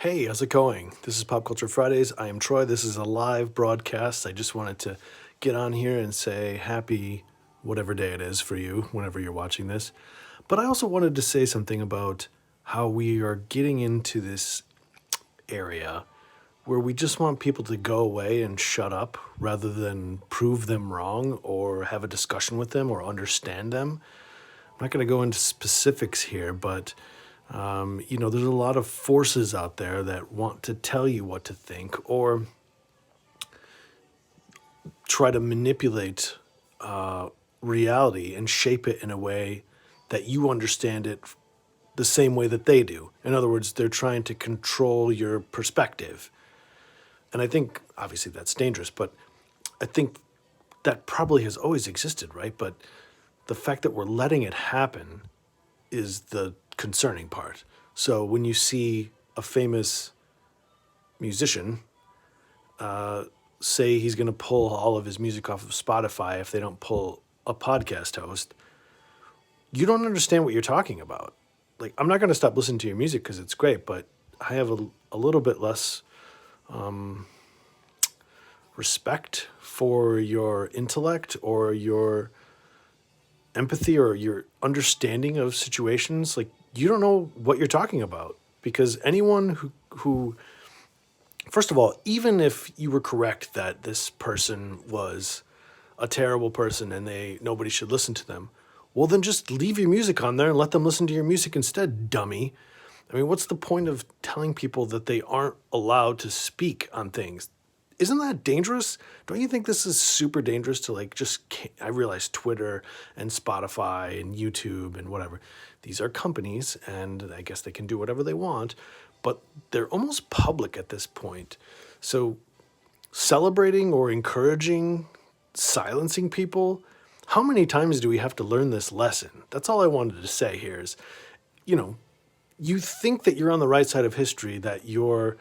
Hey, how's it going? This is Pop Culture Fridays. I am Troy. This is a live broadcast. I just wanted to get on here and say happy whatever day it is for you, whenever you're watching this. But I also wanted to say something about how we are getting into this area where we just want people to go away and shut up rather than prove them wrong or have a discussion with them or understand them. I'm not going to go into specifics here, but there's a lot of forces out there that want to tell you what to think or try to manipulate reality and shape it in a way that you understand it the same way that they do. In other words, they're trying to control your perspective. And I think, obviously, that's dangerous, but I think that probably has always existed, right? But the fact that we're letting it happen is the concerning part. So when you see a famous musician say he's going to pull all of his music off of Spotify if they don't pull a podcast host, you don't understand what you're talking about. Like, I'm not going to stop listening to your music because it's great, but I have a little bit less respect for your intellect or your empathy or your understanding of situations. Like, you don't know what you're talking about, because anyone who first of all, even if you were correct that this person was a terrible person and nobody should listen to them, well, then just leave your music on there and let them listen to your music instead, dummy. I mean, what's the point of telling people that they aren't allowed to speak on things? Isn't that dangerous? Don't you think this is super dangerous to I realize Twitter and Spotify and YouTube and whatever, these are companies and I guess they can do whatever they want, but they're almost public at this point. So celebrating or encouraging silencing people, how many times do we have to learn this lesson? That's all I wanted to say here is, you think that you're on the right side of history, that you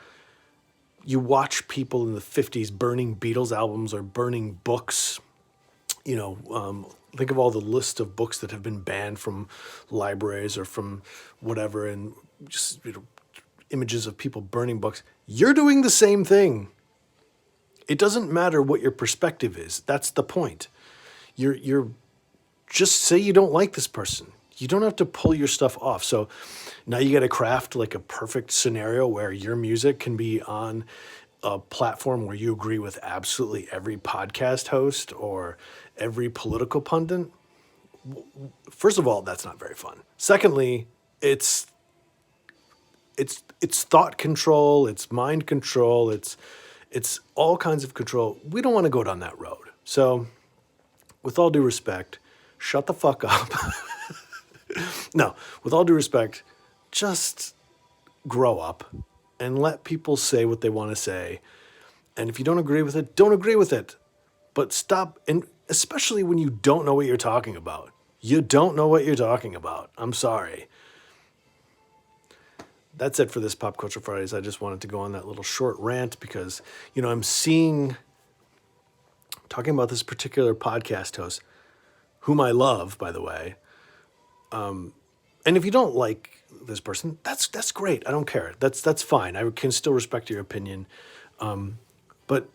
watch people in the 50s burning Beatles albums or burning books. Think of all the list of books that have been banned from libraries or from whatever, and just images of people burning books. You're doing the same thing. It doesn't matter what your perspective is. That's the point. You're just say you don't like this person. You don't have to pull your stuff off. So now you got to craft like a perfect scenario where your music can be on a platform where you agree with absolutely every podcast host or every political pundit. First of all, that's not very fun. Secondly, it's thought control, it's mind control, it's all kinds of control. We don't want to go down that road. So, with all due respect, shut the fuck up. No, with all due respect, just grow up and let people say what they want to say. And if you don't agree with it, don't agree with it. But stop, and especially when you don't know what you're talking about. You don't know what you're talking about. I'm sorry. That's it for this Pop Culture Fridays. I just wanted to go on that little short rant because, I'm talking about this particular podcast host, whom I love, by the way. And if you don't like this person, that's great. I don't care. That's fine. I can still respect your opinion. But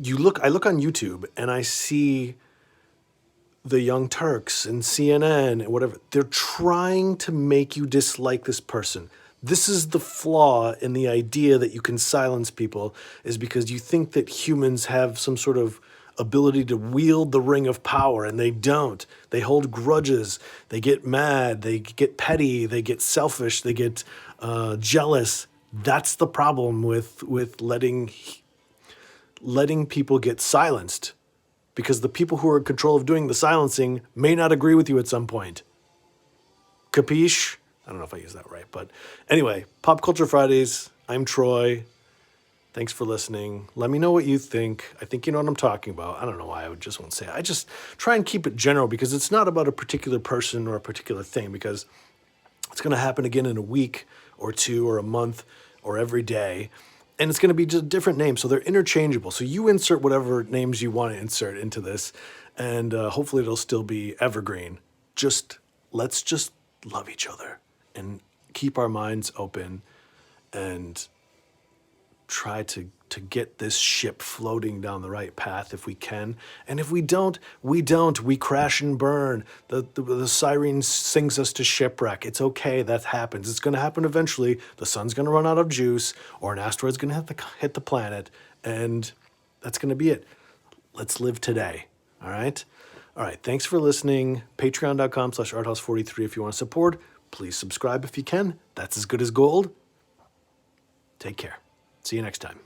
I look on YouTube and I see the Young Turks and CNN and whatever. They're trying to make you dislike this person. This is the flaw in the idea that you can silence people, is because you think that humans have some sort of ability to wield the ring of power, and they don't. They hold grudges. They get mad. They get petty. They get selfish. They get jealous. That's the problem with letting people get silenced, because the people who are in control of doing the silencing may not agree with you at some point. Capiche? I don't know if I used that right, but anyway, Pop Culture Fridays. I'm Troy. Thanks for listening. Let me know what you think. I think you know what I'm talking about. I don't know why I just won't say it. I just try and keep it general, because it's not about a particular person or a particular thing, because it's going to happen again in a week or two or a month or every day. And it's going to be just a different name. So they're interchangeable. So you insert whatever names you want to insert into this, and hopefully it'll still be evergreen. Let's just love each other and keep our minds open and try to get this ship floating down the right path if we can. And if we don't, we don't. We crash and burn. The siren sings us to shipwreck. It's okay. That happens. It's going to happen eventually. The sun's going to run out of juice, or an asteroid's going to hit the planet, and that's going to be it. Let's live today. All right? All right. Thanks for listening. Patreon.com/ArtHouse43 if you want to support. Please subscribe if you can. That's as good as gold. Take care. See you next time.